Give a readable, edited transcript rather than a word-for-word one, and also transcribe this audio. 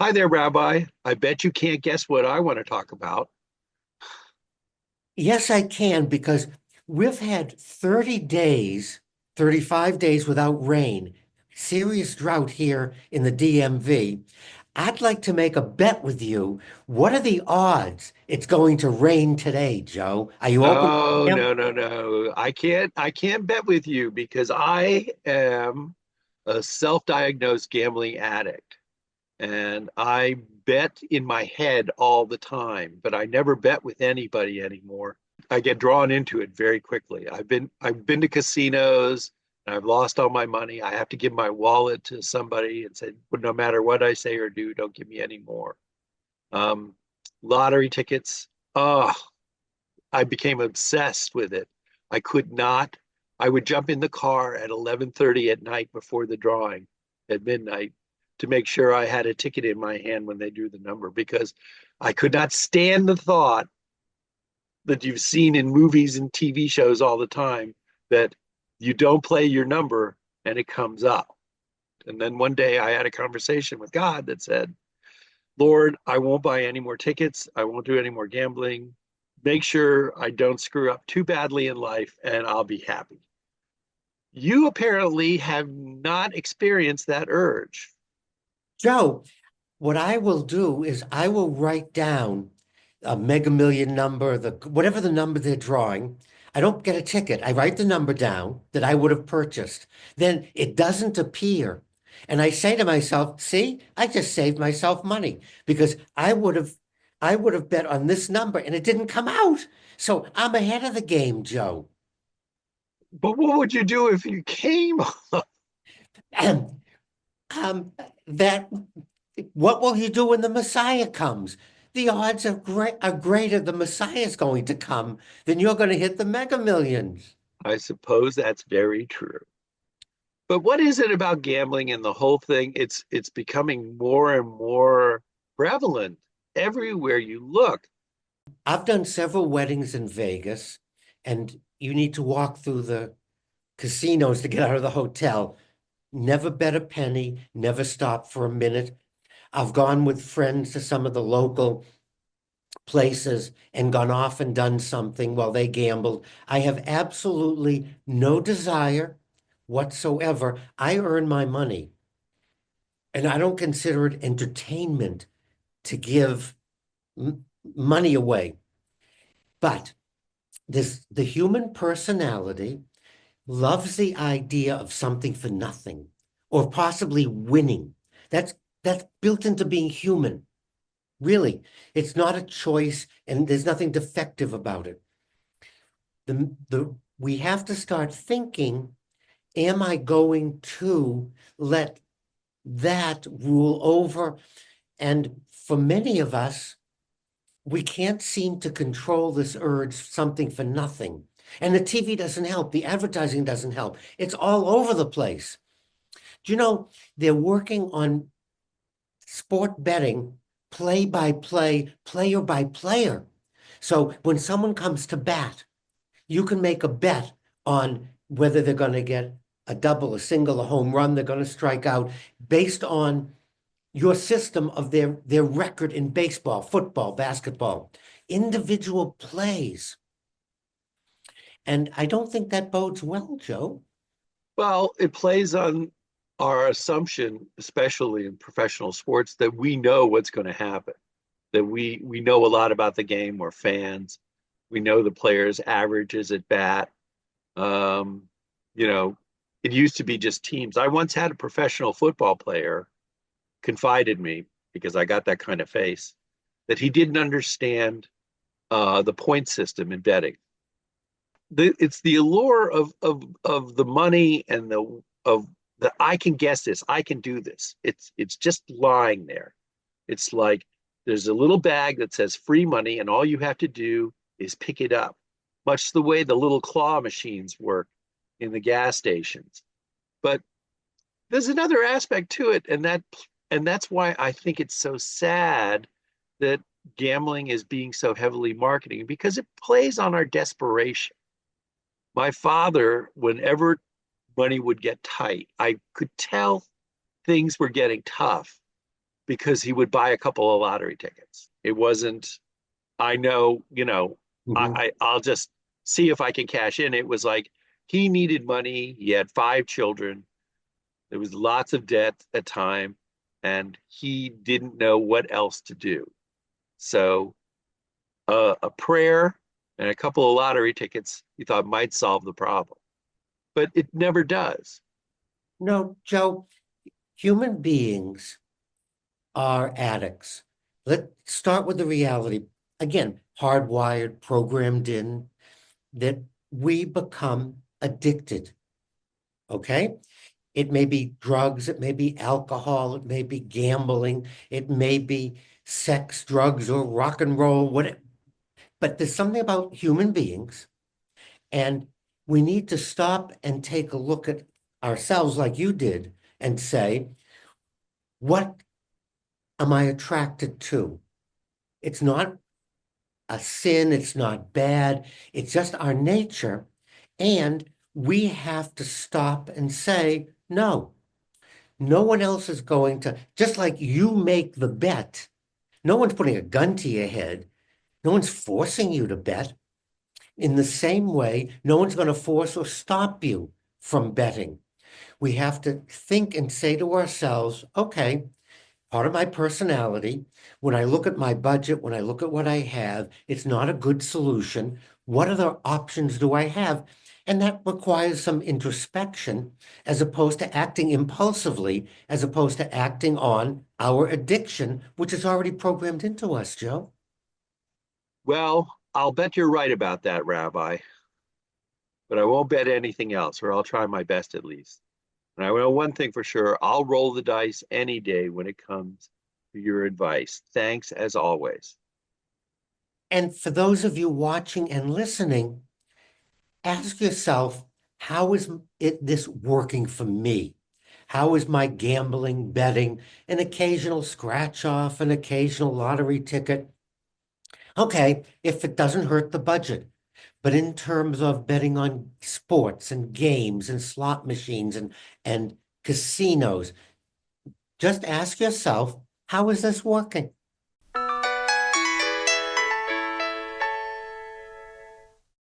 Hi there, Rabbi. I bet you can't guess what I want to talk about. Yes, I can because we've had 30 days, 35 days without rain, serious drought here in the DMV. I'd like to make a bet with you. What are the odds it's going to rain today, Joe? Are you open to Oh, them? no, no, no. I can't bet with you because I am a self-diagnosed gambling addict and I bet in my head all the time, but I never bet with anybody anymore. I get drawn into it very quickly. I've been to casinos and I've lost all my money. I have to give my wallet to somebody and say, "Well, no matter what I say or do, don't give me any more." Um, Lottery tickets. Oh, I became obsessed with it. I could not. I would jump in the car at 11:30 at night before the drawing at midnight to make sure I had a ticket in my hand when they drew the number because I could not stand the thought that you've seen in movies and TV shows all the time that you don't play your number and it comes up. And then one day I had a conversation with God that said, Lord, I won't buy any more tickets. I won't do any more gambling. Make sure I don't screw up too badly in life and I'll be happy. You apparently have not experienced that urge. Joe, what I will do is I will write down a Mega Million number, whatever the number they're drawing. I don't get a ticket. I write the number down that I would have purchased. Then it doesn't appear. And I say to myself, see, I just saved myself money because I would have bet on this number and it didn't come out. So I'm ahead of the game, Joe. But what would you do if you came? Um, that what will he do when the Messiah comes? The odds are greater the Messiah is going to come than you're going to hit the Mega Millions. I suppose that's very true. But what is it about gambling and the whole thing? It's becoming more and more prevalent everywhere you look. I've done several weddings in Vegas, and you need to walk through the casinos to get out of the hotel. Never bet a penny, never stop for a minute. I've gone with friends to some of the local places and gone off and done something while they gambled. I have absolutely no desire whatsoever. I earn my money, and I don't consider it entertainment to give money away. But the human personality loves the idea of something for nothing or possibly winning. That's that's built into being human. Really, it's not a choice, and there's nothing defective about it. The we have to start thinking, am I going to let that rule over? And for many of us, we can't seem to control this urge, something for nothing. And the TV doesn't help, the advertising doesn't help. It's all over the place. Do you know they're working on sport betting play by play, player by player? So when someone comes to bat, you can make a bet on whether they're going to get a double, a single, a home run, they're going to strike out based on your system of their record in baseball, football, basketball, individual plays. And I don't think that bodes well, Joe. Well, it plays on our assumption, especially in professional sports, that we know what's going to happen, that we know a lot about the game. We're fans. We know the players' averages at bat. Um, you know, it used to be just teams. I once had a professional football player confided me because I got that kind of face that he didn't understand the point system in betting. It's the allure of the money and the I can guess this, I can do this. It's just lying there. It's like there's a little bag that says free money, and all you have to do is pick it up, much the way the little claw machines work in the gas stations. But there's another aspect to it, and that's why I think it's so sad that gambling is being so heavily marketed because it plays on our desperation. My father, whenever money would get tight, I could tell things were getting tough because he would buy a couple of lottery tickets. It wasn't, I know, Mhm. I'll just see if I can cash in. It was like he needed money. He had 5 children. There was lots of debt at time, and he didn't know what else to do. So a prayer and a couple of lottery tickets he thought might solve the problem, but it never does. No, Joe, human beings are addicts. Let's start with the reality. Again, hardwired, programmed in, that we become addicted. Okay? It may be drugs, it may be alcohol, it may be gambling, it may be sex, drugs, or rock and roll, but there's something about human beings, and we need to stop and take a look at ourselves like you did and say, what am I attracted to? It's not a sin, it's not bad, it's just our nature. And we have to stop and say, no, no one else is going to, just like you make the bet, no one's putting a gun to your head, no one's forcing you to bet. In the same way, no one's going to force or stop you from betting. We have to think and say to ourselves, okay, part of my personality, when I look at my budget, when I look at what I have, it's not a good solution. What other options do I have? And that requires some introspection as opposed to acting impulsively, as opposed to acting on our addiction, which is already programmed into us, Joe. Well, I'll bet you're right about that, Rabbi, but I won't bet anything else, or I'll try my best at least. And I know one thing for sure, I'll roll the dice any day when it comes to your advice. Thanks as always. And for those of you watching and listening, ask yourself, how is this working for me? How is my gambling, betting, an occasional scratch off, an occasional lottery ticket? Okay, if it doesn't hurt the budget. But in terms of betting on sports and games and slot machines and casinos, just ask yourself, how is this working?